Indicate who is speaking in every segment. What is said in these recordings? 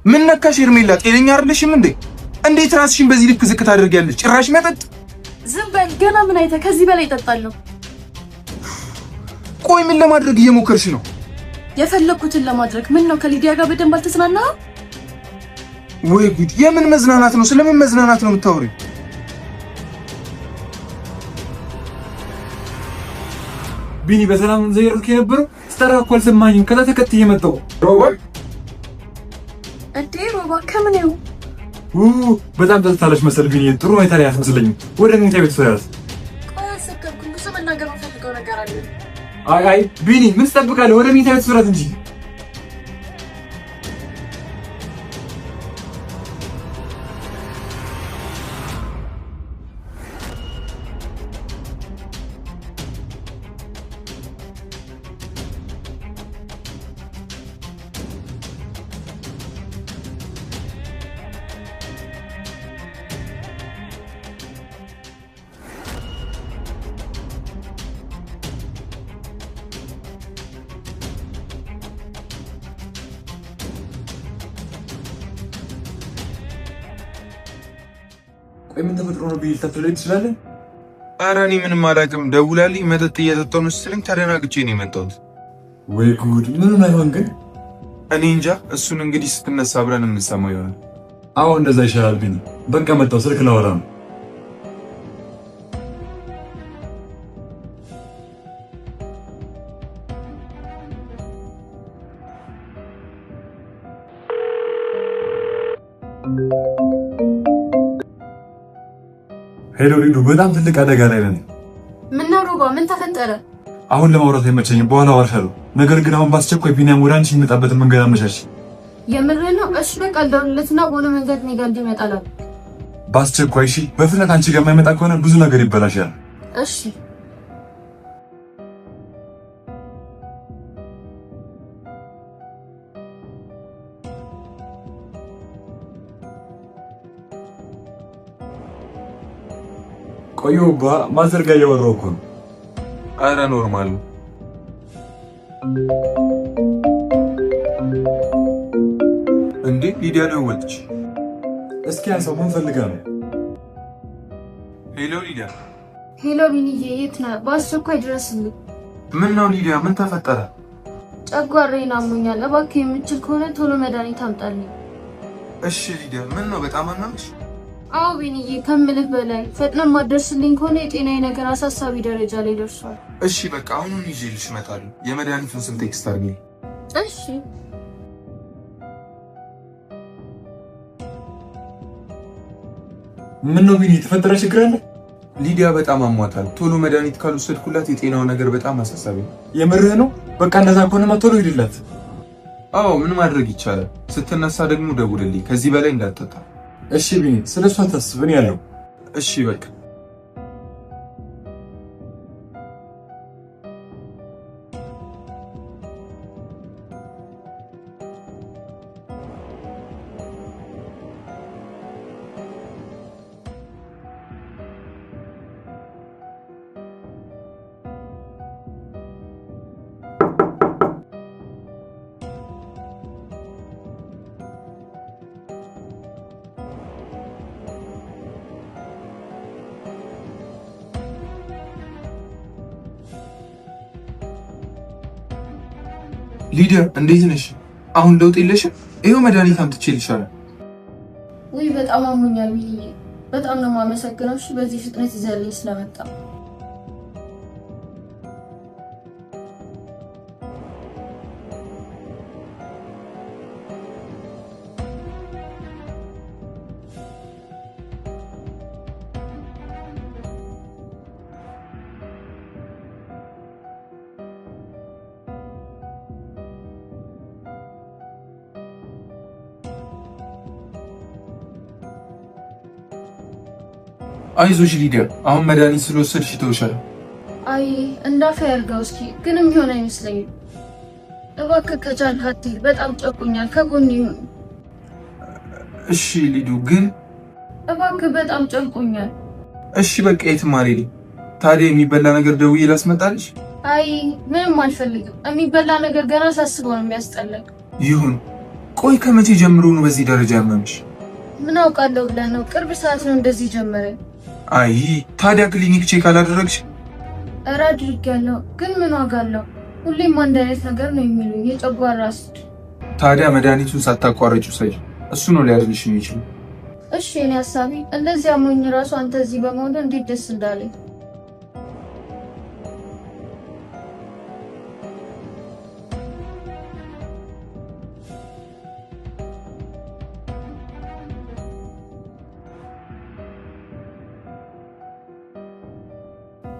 Speaker 1: ምን ነካሽ ሄርሜላ? ጤነኛ አይደለሽም እንዴ? እንዴት ራስሽን በዚህ ልክ ዝቅ ታደርጊያለሽ? ጭራሽ መጠጥ።
Speaker 2: ዝም በል። ገና ምን አይተህ ከዚህ በላይ እጠጣለሁ?
Speaker 1: ቆይ ምን ለማድረግ እየሞከርሽ ነው?
Speaker 2: የፈለኩትን ለማድረግ። ምን ነው ከሊዲያ ጋር በደንብ አልተዝናናህም?
Speaker 1: ወይ ጉድ! የምን መዝናናት ነው? ስለምን መዝናናት ነው የምታወሪው?
Speaker 3: ቢኒ በሰላም ዘይርክ የነበረው ስተራኮ አልሰማኝም። ከዛ ተከትዬ መጣሁ። ሮባ
Speaker 2: እንዴ ሮባ ከምን ነው?
Speaker 3: በጣም ተዝታለሽ መሰል ቢኒ። ጥሩ ሁኔታ ላይ አስመስለኝ። ወደ መኝታ ቤት ተያዝ።
Speaker 2: ቆይ አሰከርኩኝ። ብዙ መናገር የምፈልገው ነገር አለ።
Speaker 3: አይ ቢኒ ምን ትጠብቃለህ? ወደ መኝታ ቤት ተያዝ እንጂ። ቆይ ምን ተፈጥሮ ነው ቢል ተፈጥሮ ትችላለህ?
Speaker 1: ኧረ እኔ ምንም አላውቅም። ደውላልኝ መጠጥ እየጠጣሁ ነው ስትለኝ ተደናግጬ ነው የመጣሁት።
Speaker 3: ወይ ጉድ! ምንም አይሆን ግን
Speaker 1: እኔ እንጃ። እሱን እንግዲህ ስትነሳ አብረን የምንሰማው ይሆናል።
Speaker 3: አዎ እንደዛ ይሻላል ቢኒ። በቃ መጣሁ፣ ስልክ ላወራ ነው። ሄሎ ሊዱ፣ በጣም ትልቅ አደጋ ላይ ነን።
Speaker 2: ምን ነው ሮባ? ምን ተፈጠረ?
Speaker 3: አሁን ለማውራት አይመቸኝም፣ በኋላ አወራሻለሁ። ነገር ግን አሁን ባስቸኳይ ቢኒያም ወደ አንቺ የሚመጣበትን መንገድ አመቻች።
Speaker 2: የምርህ ነው? እሺ በቃ ልደውልለትና በሆነ መንገድ እኔ ጋር እንዲመጣ
Speaker 3: በአስቸኳይ እሺ። በፍጥነት አንቺ ጋር የማይመጣ ከሆነ ብዙ ነገር ይበላሻል።
Speaker 2: እሺ
Speaker 3: ቆዩ ማዘር ጋር እያወራሁ እኮ ነው።
Speaker 1: ኧረ ኖርማል ነው። እንዴ ሊዲያ ደወለች።
Speaker 3: እስኪ አንሳው፣ ምን ፈልጋ ነው?
Speaker 1: ሄሎ ሊዲያ።
Speaker 2: ሄሎ ቢኒዬ፣ የት ነህ? በአስቸኳይ ድረስልኝ።
Speaker 1: ምን ነው ሊዲያ? ምን ተፈጠረ?
Speaker 2: ጨጓራዬን አሞኛል። እባክህ የምችል ከሆነ ቶሎ መድኃኒት አምጣልኝ።
Speaker 1: እሺ ሊዲያ። ምን ነው በጣም አመመሽ?
Speaker 2: አዎ ቢኒዬ፣ ከምልህ በላይ ፈጥነን ማድረስልኝ ከሆነ የጤናዬ ነገር አሳሳቢ ደረጃ ላይ ደርሷል።
Speaker 1: እሺ በቃ አሁኑን ይዤልሽ እመጣለሁ። የመድኃኒቱን ስም ቴክስት አድርጊ።
Speaker 2: እሺ
Speaker 3: ምን ነው ቢኒ፣ የተፈጠረ ችግር አለ?
Speaker 1: ሊዲያ በጣም አሟታል። ቶሎ መድኃኒት ካልወሰድኩላት የጤናው ነገር በጣም አሳሳቢ ነው።
Speaker 3: የምርህ ነው? በቃ እንደዛ ከሆነማ ቶሎ ሂድላት።
Speaker 1: አዎ ምን ማድረግ ይቻላል። ስትነሳ ደግሞ ደውልልኝ። ከዚህ በላይ እንዳትጠጣ
Speaker 3: እሺ ቢኒ፣ ስለሷ ታስብ፣ እኔ ያለው።
Speaker 1: እሺ በቃ ሊዲያ እንዴት ነሽ? አሁን ለውጥ የለሽም? ይሄው መድኃኒት አምጥቼልሻለሁ።
Speaker 2: ውይ በጣም አሞኛል ቢኒዬ፣ በጣም ነው የማመሰግነው። እሺ በዚህ ፍጥነት ይዘልኝ ስለመጣ።
Speaker 1: አይዞሽ ሊዲያ፣ አሁን መድኃኒት ስለወሰድሽ ይተውሻል።
Speaker 2: አይ እንዳፈ ያርጋው። እስኪ ግን የሚሆን አይመስለኝም። እባክህ ከቻልክ አትሂድ። በጣም ጨቁኛል። ከጎን ይሁን።
Speaker 1: እሺ ሊዱ፣ ግን
Speaker 2: እባክህ በጣም ጨቁኛል።
Speaker 1: እሺ በቃ የትም አልሄድም። ታዲያ የሚበላ ነገር ደውዬ ላስመጣልሽ?
Speaker 2: አይ ምንም አልፈልግም። የሚበላ ነገር ገና ሳስበው ነው የሚያስጠላኝ።
Speaker 1: ይሁን። ቆይ ከመቼ ጀምሮ ነው በዚህ ደረጃ ያመምሽ?
Speaker 2: ምን አውቃለሁ ብለህ ነው? ቅርብ ሰዓት ነው እንደዚህ ጀመረ።
Speaker 1: አይ ታዲያ ክሊኒክ ቼክ አላደረግሽ?
Speaker 2: ኧረ አድርጌያለሁ፣ ግን ምን ዋጋ አለው? ሁሌም አንድ አይነት ነገር ነው የሚሉኝ፣ የጨጓራ አሲድ።
Speaker 1: ታዲያ መድኃኒቱን ሳታቋርጩ ሳይ እሱ ነው ሊያድንሽ የሚችለው።
Speaker 2: እሺ እኔ ሀሳቢ እንደዚህ አሞኝ ራሱ አንተ እዚህ በመሆኑ እንዴት ደስ እንዳለኝ።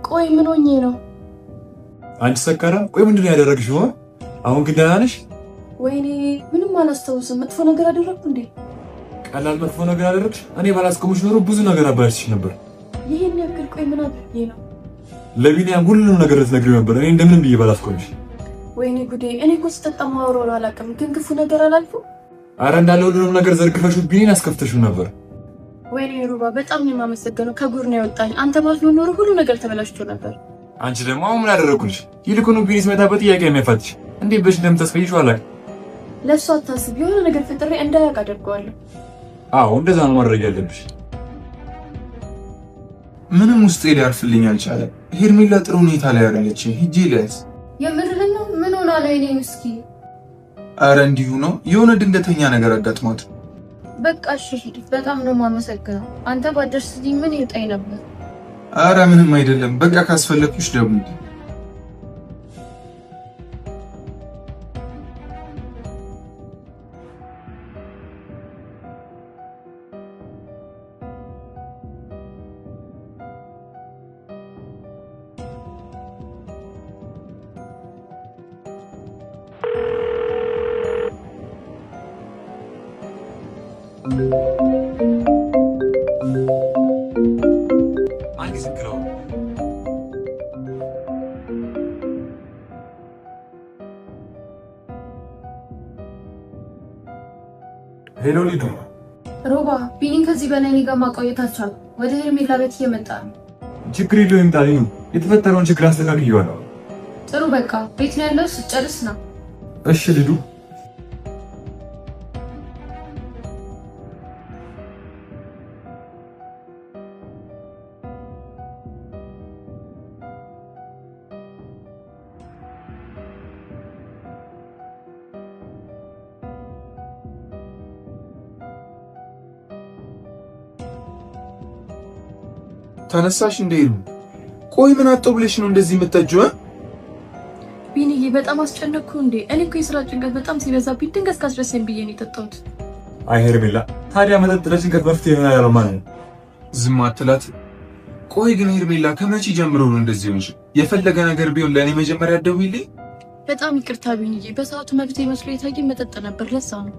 Speaker 4: ቆይ ምን ሆኜ ነው?
Speaker 3: አንቺ ሰካራም፣ ቆይ ምንድን ነው ያደረግሽው? አሁን ግን ደህና ነሽ?
Speaker 4: ወይኔ ምንም አላስታውስም። መጥፎ ነገር አደረግኩ እንዴ?
Speaker 3: ቀላል መጥፎ ነገር አደረግሽ? እኔ ባላስቆምሽ ኖሮ ብዙ ነገር አባልሽሽ ነበር።
Speaker 4: ይሄን ያክል ቆይ ምን አድርጌ ነው?
Speaker 3: ለቢኒያም ሁሉንም ነገር ልትነግሪው ነበር፣ እኔ እንደምንም ብዬ ባላስቆምሽ።
Speaker 4: ወይኔ ጉዴ! እኔ እኮ ስጠጣ ማውራውን አላውቅም፣ ግን ክፉ ነገር አላልኩም።
Speaker 3: አረ እንዳለ ሁሉንም ነገር ዘርግፈሽው ቢኒን አስከፍተሽው ነበር።
Speaker 4: ወይኔ ሩባ፣ በጣም ነው የማመሰግነው። ከጉር ነው ያወጣኝ። አንተ ባትኖር ኖሮ ሁሉ ነገር ተበላሽቶ ነበር።
Speaker 3: አንቺ ደግሞ አሁን ምን አደረኩልሽ? ይልቁኑ ቢኒ ሲመጣ በጥያቄ የሚያፋትሽ እንዴት በሽ እንደምታስፈይሽው አላውቅም።
Speaker 4: ለእሱ አታስብ፣ የሆነ ነገር ፈጥሬ እንዳያውቅ አደርገዋለሁ።
Speaker 3: አዎ እንደዛ ነው ማድረግ ያለብሽ።
Speaker 1: ምንም ውስጤ ሊያርፍልኝ አልቻለም። ሄርሜላ ጥሩ ሁኔታ ላይ ያለች ሂጂ ሊያዝ
Speaker 2: የምርህን ነው? ምን ሆና ነው የኔ ምስኪን?
Speaker 1: አረ እንዲሁ ነው፣ የሆነ ድንገተኛ ነገር አጋጥሟት።
Speaker 2: በቃ እሺ ሂድ። በጣም ነው የማመሰግነው። አንተ ባደርስልኝ ምን ይውጣኝ ነበር።
Speaker 1: አረ ምንም አይደለም። በቃ ካስፈለኩሽ ደውዪ።
Speaker 3: ሄሎ ሊዱ።
Speaker 2: ሮባ፣ ቢኒን ከዚህ በላይ እኔ ጋር ማቆየት አልቻልኩም። ወደ ሄርሜላ ቤት እየመጣ ነው።
Speaker 3: ችግር የለውም ይምጣ። ሊዱ የተፈጠረውን ችግር አስተካክዬዋለሁ።
Speaker 2: ጥሩ በቃ ቤት ነው ያለው። ስጨርስ ነው።
Speaker 3: እሺ ሊዱ።
Speaker 1: ተነሳሽ እንዴ? ቆይ ምን አጥቶ ብለሽ ነው እንደዚህ የምትጠጂው?
Speaker 4: ቢኒዬ በጣም አስጨነቅኩ እንዴ? እኔ እኮ የስራ ጭንቀት በጣም ሲበዛብኝ ድንገት ካስደሰኝ ብዬ ነው የጠጣሁት።
Speaker 3: አይ ሄርሜላ፣ ታዲያ መጠጥ ለጭንቀት መፍትሄ ይሆናል ያለው ማን ነው?
Speaker 1: ዝም አትላት። ቆይ ግን ሄርሜላ ከመቼ ጀምሮ ነው እንደዚህ ሆንሽ? የፈለገ ነገር ቢሆን ለእኔ መጀመሪያ ደውይልኝ።
Speaker 4: በጣም ይቅርታ ቢኒዬ፣ በሰዓቱ መብቴ መስሎ የታየኝ መጠጥ ነበር፣ ለዛ ነው።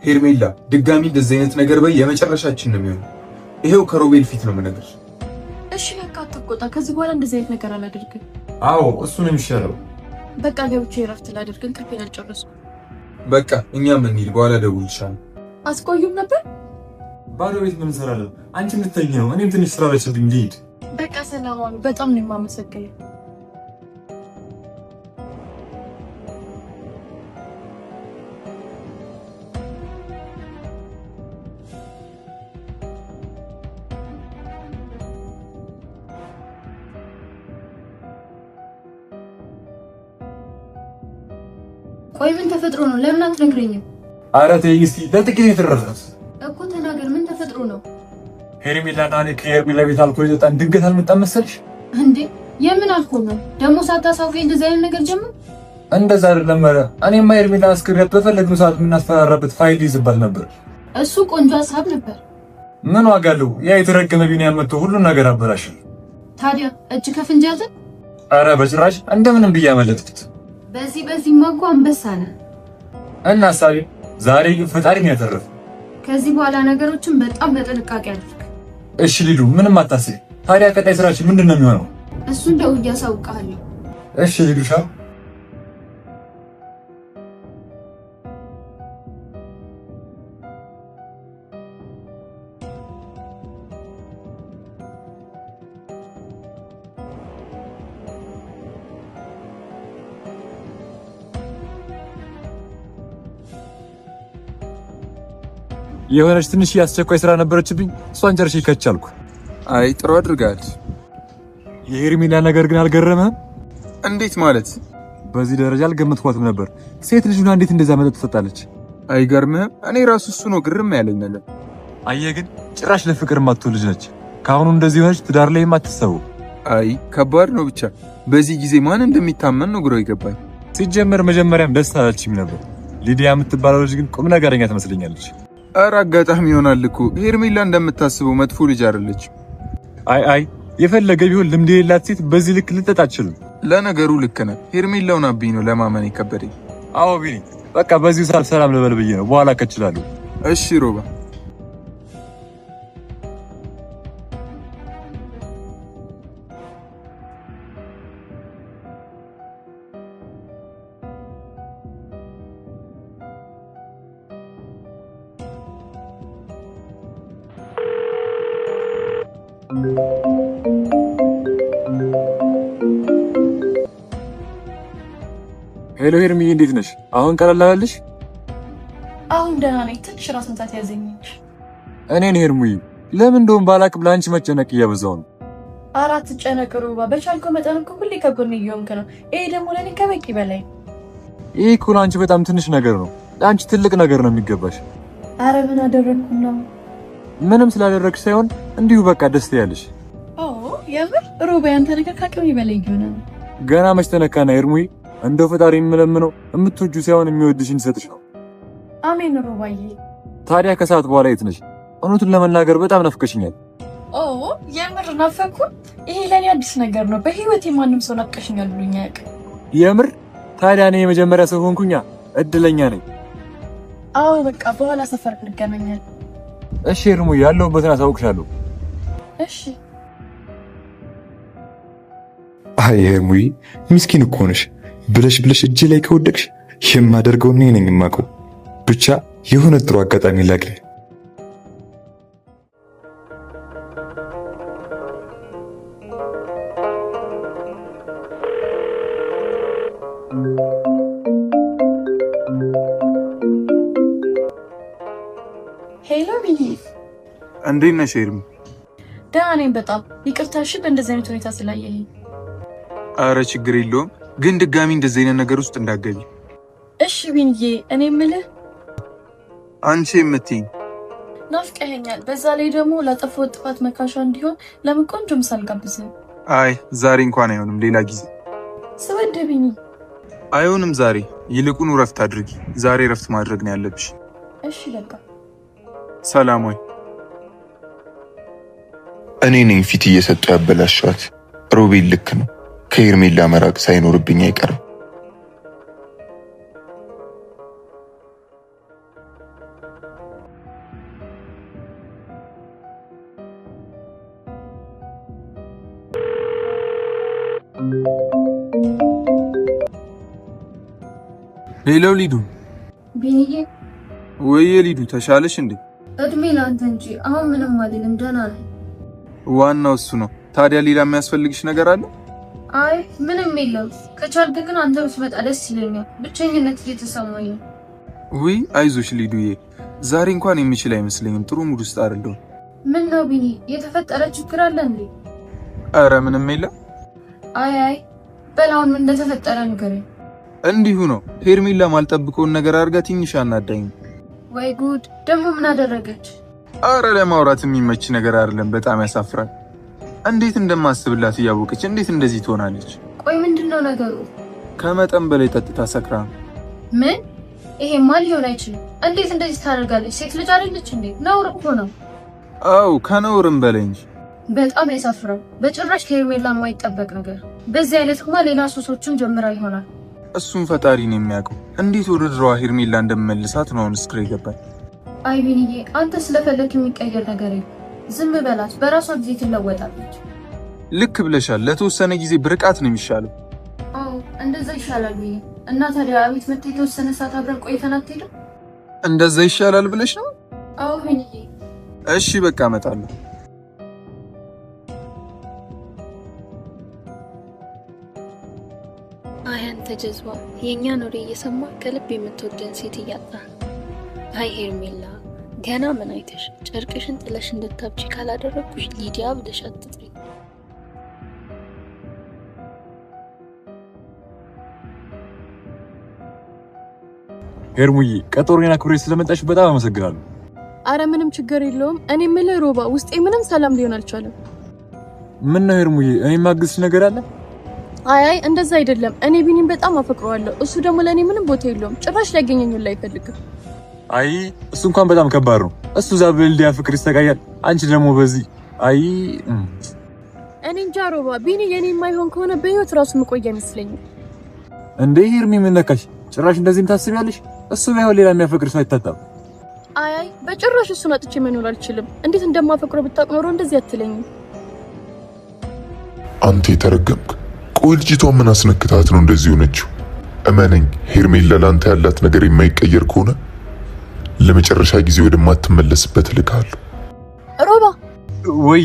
Speaker 1: ሄርሜላ ድጋሚ እንደዚህ አይነት ነገር በይ፣ የመጨረሻችን ነው የሚሆነው። ይሄው ከሮቤል ፊት ነው የምነግርሽ።
Speaker 4: እሺ በቃ አትቆጣ። ከዚህ በኋላ እንደዚህ አይነት ነገር አላደርግም።
Speaker 3: አዎ እሱ ነው የሚሻለው።
Speaker 4: በቃ ገብቼ እረፍት ላድርግ፣ እንቅልፌን አልጨረስኩም።
Speaker 1: በቃ እኛም እንሂድ፣ በኋላ እደውልልሻለሁ።
Speaker 4: አስቆዩም ነበር።
Speaker 3: ባዶ ቤት ምን እንሰራለን? አንቺ እንድትተኝ ነው፣ እኔም ትንሽ ስራ በችብኝ ልሂድ።
Speaker 4: በቃ ሰላም ዋሉ። በጣም ነው የማመሰግነው።
Speaker 2: ቆይ ምን ተፈጥሮ ነው? ለምን አትነግረኝም?
Speaker 3: ኧረ ተይኝ እስኪ፣ ለጥቂት የተረፈት
Speaker 2: እኮ ተናገር። ምን ተፈጥሮ ነው?
Speaker 3: ሄርሜላና እኔ ከሄርሜላ ቤት አልኮል ይዘጣን ድንገት አልመጣም መሰልሽ?
Speaker 2: እንዴ የምን አልኮል ነው ደግሞ? ሳታሳውቀኝ እንደዚህ አይነት ነገር ጀመር?
Speaker 3: እንደዛ አይደለም። ኧረ እኔማ ሄርሜላ አስክሬት በፈለግነው ሰዓት የምናስፈራራበት ፋይል ይዝባል ነበር።
Speaker 2: እሱ ቆንጆ ሀሳብ ነበር።
Speaker 3: ምን ዋጋ አለው? ያ የተረገመ ቢኒያም መጥቶ ሁሉን ነገር አበላሽ።
Speaker 2: ታዲያ እጅ ከፍንጅ ያዘ?
Speaker 3: ኧረ በጭራሽ፣ እንደምንም ብዬ አመለጥኩት።
Speaker 2: በዚህ ማጓ አንበሳ ነህ።
Speaker 3: እና ሀሳቤ ዛሬ ፈጣሪ ነው ያተረፈ።
Speaker 2: ከዚህ በኋላ ነገሮችን በጣም በጥንቃቄ አድርግ።
Speaker 3: እሺ ሊዱ፣ ምንም አታስቢ። ታዲያ ቀጣይ ስራችን ምንድን ነው የሚሆነው?
Speaker 2: እሱን ደውዬ አሳውቅሃለሁ።
Speaker 3: እሺ ሊዱሻ። የሆነች ትንሽ ያስቸኳይ ስራ ነበረችብኝ እሷን ጨርሼ ከቻልኩ።
Speaker 1: አይ ጥሩ አድርጋል።
Speaker 3: የሄርሜላ ነገር ግን አልገረመህም?
Speaker 1: እንዴት ማለት?
Speaker 3: በዚህ ደረጃ አልገመትኳትም ነበር። ሴት ልጅ ሆና እንዴት እንደዛ መጠጥ ትጠጣለች?
Speaker 1: አይገርምህም? እኔ ራሱ እሱ ነው ግርም ያለኝ።
Speaker 3: አየህ ግን ጭራሽ ለፍቅር ማትሆን ልጅ ነች። ካሁኑ እንደዚህ ሆነች ትዳር ላይ ማትሰው።
Speaker 1: አይ ከባድ ነው። ብቻ በዚህ ጊዜ ማን እንደሚታመን ነው ግራ ይገባኝ።
Speaker 3: ሲጀመር መጀመሪያም ደስ አላችም ነበር። ሊዲያ የምትባለው ልጅ ግን ቁም ነገረኛ ትመስለኛለች።
Speaker 1: ኧረ አጋጣሚ ይሆናል እኮ ሄርሜላ እንደምታስበው መጥፎ ልጅ አይደለች።
Speaker 3: አይ የፈለገ ቢሆን ልምድ የሌላት ሴት በዚህ ልክ ልትጠጣ አትችልም።
Speaker 1: ለነገሩ ልክ ነህ። ሄርሜላውን አብኝ ነው ለማመን የከበደኝ።
Speaker 3: አዎ ቢኒ በቃ በዚሁ ሰላም ልበል ብዬ ነው። በኋላ ከችላለሁ።
Speaker 1: እሺ ሮባ።
Speaker 3: ሄሎ ሄርሚዬ እንዴት ነሽ? አሁን ቀለል አለልሽ?
Speaker 4: አሁን ደህና ነኝ። ትንሽ ራስ ምታት ያዘኝ እንጂ።
Speaker 3: እኔን ሄርሙዬ ለምን እንደውም ባላቅም ለአንቺ መጨነቅ እያበዛው ነው።
Speaker 4: አራት ጨነቅ ሩባ። በቻልከው መጠን እኮ ሁሌ ከጎን እየሆንክ ነው። ይሄ ደግሞ ለኔ ከበቂ በላይ።
Speaker 3: ይሄ እኮ ለአንቺ በጣም ትንሽ ነገር ነው። ለአንቺ ትልቅ ነገር ነው የሚገባሽ።
Speaker 4: አረ ምን አደረግኩና?
Speaker 3: ምንም ስላደረግሽ ሳይሆን እንዲሁ በቃ ደስ ያለሽ።
Speaker 4: የምር ሩባ ያንተ ነገር ከአቅሜ በላይ እየሆነ ነው።
Speaker 3: ገና መች ተነካና ሄርሙዬ። እንደው ፈጣሪ የምለምነው የምትወጁ ሳይሆን የሚወድሽን ሰጥሽ ነው።
Speaker 4: አሜን ሩባዬ።
Speaker 3: ታዲያ ከሰዓት በኋላ የት ነሽ? እውነቱን ለመናገር በጣም ናፍቀሽኛል።
Speaker 4: የምር ናፈኩ? ይሄ ለኔ አዲስ ነገር ነው። በህይወቴ ማንም ሰው ናፍቀሽኛል ብሎኝ አያውቅም።
Speaker 3: የምር? ታዲያ እኔ የመጀመሪያ ሰው ሆንኩኛ። እድለኛ ነኝ።
Speaker 4: አዎ በቃ በኋላ ሰፈር እንገናኛለን።
Speaker 3: እሺ ሄርሙዬ ያለሁበትን አሳውቅሻለሁ።
Speaker 4: እሺ።
Speaker 5: አይ ሄርሙዬ ምስኪን እኮ ነሽ። ብለሽ እጄ ላይ ከወደቅሽ የማደርገው እኔ ነኝ የማውቀው። ብቻ የሆነ ጥሩ አጋጣሚ ላግኝ።
Speaker 4: ሄሎ ቢኒ።
Speaker 1: እንዴት ነሽ ሄርሚ?
Speaker 4: ደህና ነኝ በጣም ይቅርታ። እሺ በእንደዚህ አይነት ሁኔታ ስላየኝ።
Speaker 1: አረ ችግር የለውም ግን ድጋሚ እንደዚህ አይነት ነገር ውስጥ እንዳትገቢ።
Speaker 4: እሺ ቢኒዬ። እኔ የምልህ
Speaker 1: አንቺ የምትይኝ
Speaker 4: ናፍቀኸኛል። በዛ ላይ ደግሞ ላጠፋው ጥፋት መካሻ እንዲሆን ለምን ቆንጆ ምሳ አልጋብዝህም?
Speaker 1: አይ ዛሬ እንኳን አይሆንም፣ ሌላ ጊዜ።
Speaker 4: ስወድ ቢኒ።
Speaker 1: አይሆንም ዛሬ። ይልቁኑ ረፍት አድርጊ። ዛሬ ረፍት ማድረግ ነው ያለብሽ።
Speaker 4: እሺ በቃ
Speaker 1: ሰላም። ወይ
Speaker 5: እኔ ነኝ ፊት እየሰጡ ያበላሸዋት። ሮቤል ልክ ነው። ከሄርሜላ መራቅ ሳይኖርብኝ አይቀርም።
Speaker 1: ሄሎ ሊዱ።
Speaker 2: ቢኒዬ።
Speaker 1: ወይዬ ሊዱ ተሻለሽ እንዴ?
Speaker 2: እድሜ ላንተ እንጂ አሁን ምንም አይደለም፣ ደህና ነኝ።
Speaker 1: ዋናው እሱ ነው። ታዲያ ሌላ የሚያስፈልግሽ ነገር አለ?
Speaker 2: አይ ምንም የለም። ከቻልክ ግን አንተ ብትመጣ ደስ ይለኛል። ብቸኝነት እየተሰማኝ ነው።
Speaker 1: ውይ አይዞሽ ሊዱዬ፣ ዛሬ እንኳን የምችል አይመስለኝም። ጥሩ ሙድ ውስጥ አይደለሁም።
Speaker 2: ምን ነው ቢኒ? የተፈጠረ ችግር አለ እንዴ?
Speaker 1: አረ ምንም የለም።
Speaker 2: አይ በላውን ምን እንደተፈጠረ ንገረኝ።
Speaker 1: እንዲሁ ነው። ሄርሜላ ማልጠብቀውን ነገር አድርጋ ትንሽ አናዳኝ።
Speaker 2: ወይ ጉድ! ደግሞ ምን አደረገች?
Speaker 1: አረ ለማውራት የሚመች ነገር አይደለም። በጣም ያሳፍራል። እንዴት እንደማስብላት እያወቀች እንዴት እንደዚህ ትሆናለች?
Speaker 2: ቆይ ምንድነው ነገሩ?
Speaker 1: ከመጠን በላይ ጠጥታ ሰክራ።
Speaker 2: ምን? ይሄማ ሊሆን አይችልም። እንዴት እንደዚህ ታደርጋለች? ሴት ልጅ አይደለች እንዴ? ነውር እኮ ነው።
Speaker 1: አው ከነውርም በላይ እንጂ።
Speaker 2: በጣም ያሳፍራል። በጭራሽ ከሄርሜላ የማይጠበቅ ነገር። በዚህ አይነትማ ሌላ ሱሶችን ጀምራ ይሆናል።
Speaker 1: እሱን ፈጣሪ ነው የሚያውቀው። እንዴት ወደ ድሮዋ ሄርሜላ እንደምመልሳት ነው አሁን እስክሬ ይገባል።
Speaker 2: አይ ቢኒዬ፣ አንተ ስለፈለክ የሚቀየር ነገር የለም። ዝም በላት፣ በራሷ ጊዜ ትለወጣለች።
Speaker 1: ልክ ብለሻል። ለተወሰነ ጊዜ ብርቃት ነው የሚሻለው።
Speaker 2: አዎ እንደዛ ይሻላል ብዬ እና ታዲያ አቤት መጥተህ የተወሰነ ሰዓት አብረን ቆይተን አትሄድም?
Speaker 1: እንደዛ ይሻላል ብለሽ ነው?
Speaker 2: አዎ ቢኒዬ።
Speaker 1: እሺ በቃ እመጣለሁ።
Speaker 6: አይ አንተ ጀዝባ፣ የኛ ኖሬ እየሰማ ከልብ የምትወደን ሴት እያጣ። አይ ሄርሜላ፣
Speaker 2: ገና ምን አይተሽ ጨርቅሽን ጥለሽ እንድታብጪ ካላደረኩሽ ሊዲያ ብለሽ አትጥሪ።
Speaker 3: ሄርሙዬ ቀጠሮዬን አክብረሽ ስለመጣሽ በጣም አመሰግናለሁ።
Speaker 4: አረ ምንም ችግር የለውም። እኔ የምልህ ሮባ ውስጤ ምንም ሰላም ሊሆን አልቻለም።
Speaker 3: ምን ነው ሄርሙዬ እኔ ማግዝሽ ነገር አለ?
Speaker 4: አይ እንደዛ አይደለም። እኔ ቢኒን በጣም አፈቅረዋለሁ። እሱ ደግሞ ለኔ ምንም ቦታ የለውም። ጭራሽ ሊያገኘኝ ላይ አይፈልግም።
Speaker 3: አይ እሱ እንኳን በጣም ከባድ ነው። እሱ ዛብልዲያ ፍቅር ይስተጋያል። አንቺ ደግሞ በዚህ አይ
Speaker 4: እኔ እንጃ ሮባ ቢኒ የኔ የማይሆን ከሆነ በህይወት ራሱ መቆያ አይመስለኝም።
Speaker 3: እንዴ ሄርሚ ምን ነካሽ? ጭራሽ እንደዚህም ታስቢያለሽ? እሱ ባይሆን ሌላ የሚያፈቅር ሰው አይታጣም።
Speaker 4: አይ በጭራሽ እሱን አጥቼ መኖር አልችልም። እንዴት እንደማፈቅረው ብታውቅ ኖሮ እንደዚህ አትለኝም።
Speaker 6: አንተ የተረገምክ። ቆይ ልጅቷ ምን አስነክታት ነው እንደዚህ ሆነችው? እመነኝ ሄርሜላ ላንተ ያላት ነገር የማይቀየር ከሆነ ለመጨረሻ ጊዜ ወደማትመለስበት ልካለሁ።
Speaker 4: ሮባ
Speaker 3: ወይ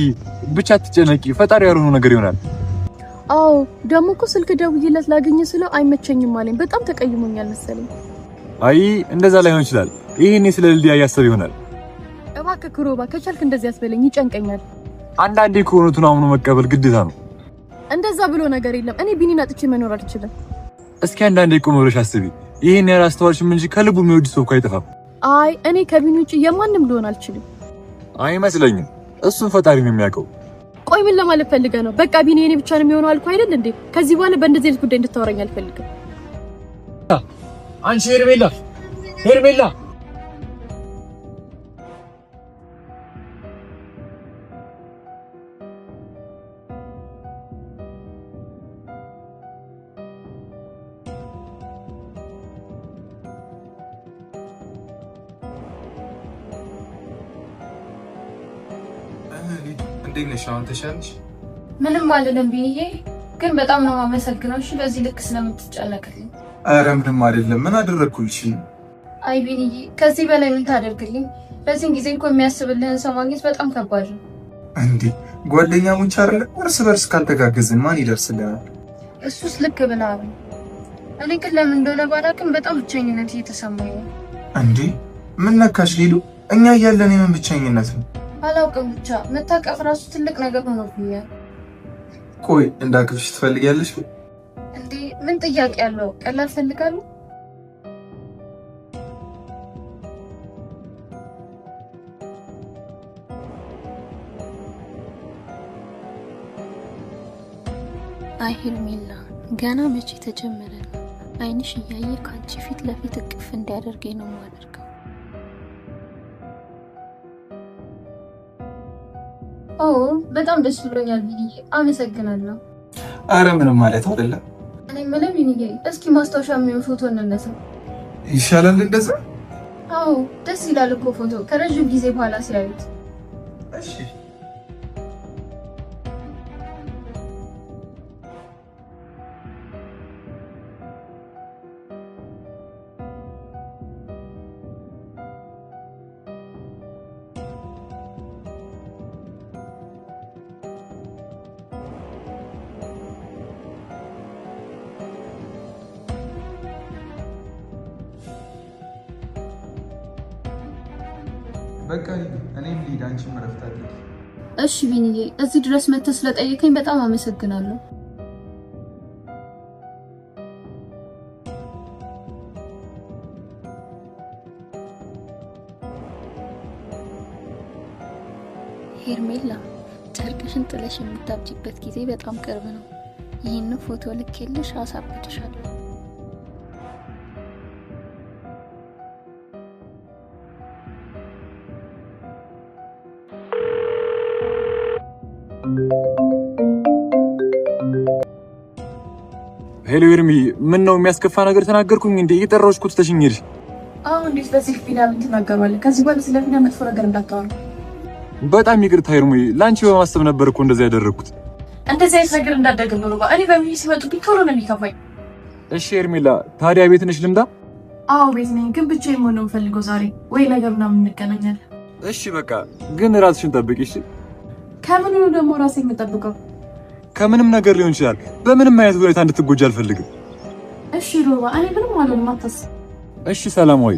Speaker 3: ብቻ አትጨነቂ፣ ፈጣሪ ያልሆነው ነገር ይሆናል።
Speaker 4: አዎ ደግሞ እኮ ስልክ ደውዬለት ላገኘ ስለው አይመቸኝም አለኝ። በጣም ተቀይሞኛል መሰለኝ።
Speaker 3: አይ እንደዛ ላይሆን ይችላል። ይሄኔ ስለ ልዲያ ያሰብ ይሆናል።
Speaker 4: እባክህ ሮባ ከቻልክ እንደዚህ ያስበለኝ፣ ይጨንቀኛል።
Speaker 3: አንዳንዴ ከሆነቱን አምኖ መቀበል ግዴታ ነው።
Speaker 4: እንደዛ ብሎ ነገር የለም። እኔ ቢኒን አጥቼ መኖር አልችልም።
Speaker 3: እስኪ አንዳንዴ ቆም ብለሽ አስቢ። ይሄን ያላስተዋልሽም እንጂ ከልቡ የሚወድ ሰው እኮ አይጠፋም።
Speaker 4: አይ እኔ ከቢኒ ውጪ የማንም ልሆን አልችልም።
Speaker 3: አይመስለኝም። እሱን ፈጣሪ ነው የሚያውቀው።
Speaker 4: ቆይ ምን ለማለት ፈልገህ ነው? በቃ ቢኒ የኔ ብቻ ነው የሚሆነው አልኩህ አይደል እንዴ? ከዚህ በኋላ በእንደዚህ አይነት ጉዳይ እንድታወራኝ አልፈልግም።
Speaker 3: አንቺ ሄርሜላ
Speaker 1: እንዴት ነሽ? አሁን ተሻለሽ?
Speaker 2: ምንም አይደለም ቢኒዬ፣ ግን በጣም ነው የማመሰግነው እሺ በዚህ ልክ ስለምትጨነቅልኝ።
Speaker 1: ኧረ ምንም አይደለም። ምን አደረኩልሽ?
Speaker 2: አይ ቢኒዬ ከዚህ በላይ ምን ታደርግልኝ? በዚህ ጊዜ እኮ የሚያስብልህን ሰው ማግኘት በጣም ከባድ ነው።
Speaker 1: እንዴ ጓደኛሞች አይደል? እርስ በርስ ካልተጋገዝን ማን ይደርስልናል?
Speaker 2: እሱስ ልክ ብለሃል። እኔ ግን ለምን እንደሆነ ባላውቅም በጣም ብቸኝነት እየተሰማኝ ነው።
Speaker 1: እንዴ ምን ነካሽ ሊሉ? እኛ እያለን የምን ብቸኝነት ነው?
Speaker 2: አላውቅም ብቻ መታቀፍ ራሱ ትልቅ ነገር ሆኖብኛል።
Speaker 1: ቆይ እንዳቅፍሽ ትፈልጊያለሽ?
Speaker 2: እንዴ ምን ጥያቄ ያለው? ቀላል ፈልጋለሁ።
Speaker 7: አይ ሄርሜላ ገና መቼ ተጀመረ? አይንሽ እያየ ካንቺ ፊት ለፊት እቅፍ እንዲያደርገኝ ነው የማደርገው።
Speaker 2: ኦ በጣም ደስ ብሎኛል ቢኒዬ፣ አመሰግናለሁ።
Speaker 1: አረ ምንም ማለት አይደለም።
Speaker 2: እኔ ምንም ቢኒዬ፣ እስኪ ማስታወሻ የሚሆን ፎቶ እንነሳ።
Speaker 1: ይሻላል እንደዛ?
Speaker 2: አዎ ደስ ይላል እኮ ፎቶ ከረጅም ጊዜ በኋላ ሲያዩት።
Speaker 1: እሺ በቃ እኔም ልሂድ፣ አንቺም እረፍት አድርጊ።
Speaker 2: እሺ ቢኒዬ፣ እዚህ ድረስ መተህ ስለጠየቀኝ በጣም አመሰግናለሁ።
Speaker 7: ሄርሜላ ጨርቅሽን ጥለሽ የምታብጂበት ጊዜ በጣም ቅርብ ነው። ይህን ፎቶ ልኬልሽ አሳብድሻለሁ።
Speaker 3: ሄሎ ሄርሚ፣ ምን ነው የሚያስከፋ ነገር ተናገርኩኝ እንዴ? እየጠራሁሽ እኮ ትተሽኝ ሄድሽ።
Speaker 4: አሁን እንዴት በዚህ ፊና ምን ትናገራለህ? ከዚህ በኋላ ስለ ፊና መጥፎ ነገር እንዳታወራ።
Speaker 3: በጣም ይቅርታ ሄርሚ፣ ላንቺ በማሰብ ነበር እኮ እንደዛ ያደረኩት።
Speaker 4: እንደዚህ አይነት ነገር እንዳደረግም ነው። እኔ በሚል ሲመጡብኝ ቶሎ ነው የሚከፋኝ።
Speaker 3: እሺ ሄርሜላ፣ ታዲያ ቤት ነሽ ልምጣ?
Speaker 4: አዎ ቤት ነኝ፣ ግን ብቻዬን መሆን ነው የምፈልገው ዛሬ። ወይ ነገር ምናምን እንገናኛለን።
Speaker 3: እሺ በቃ ግን ራስሽን ጠብቂ እሺ።
Speaker 4: ከምን ነው ደግሞ ራሴ የምጠብቀው?
Speaker 3: ከምንም ነገር ሊሆን ይችላል። በምንም አይነት ሁኔታ እንድትጎጂ አልፈልግም።
Speaker 4: እሺ ሮባ፣ እኔ ምንም አልሆንም አታስብ።
Speaker 3: እሺ ሰላም ወይ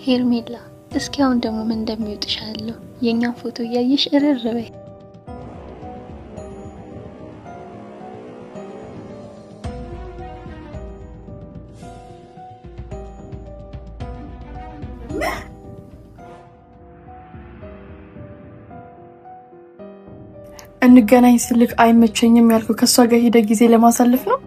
Speaker 7: ሄርሜላ እስኪ አሁን ደግሞ ምን እንደሚውጥሻለሁ የኛን ፎቶ እያየሽ እርር በይ።
Speaker 4: እንገናኝ ስልክ አይመቸኝም ያልኩ ከሷ ጋር ሄደ ጊዜ ለማሳለፍ ነው።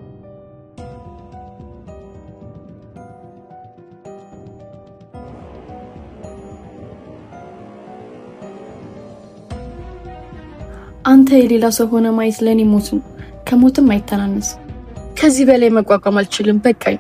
Speaker 4: አንተ የሌላ ሰው ሆነ ማየት ለኔ ሞት ነው። ከሞትም አይተናነስ። ከዚህ በላይ መቋቋም አልችልም። በቃኝ።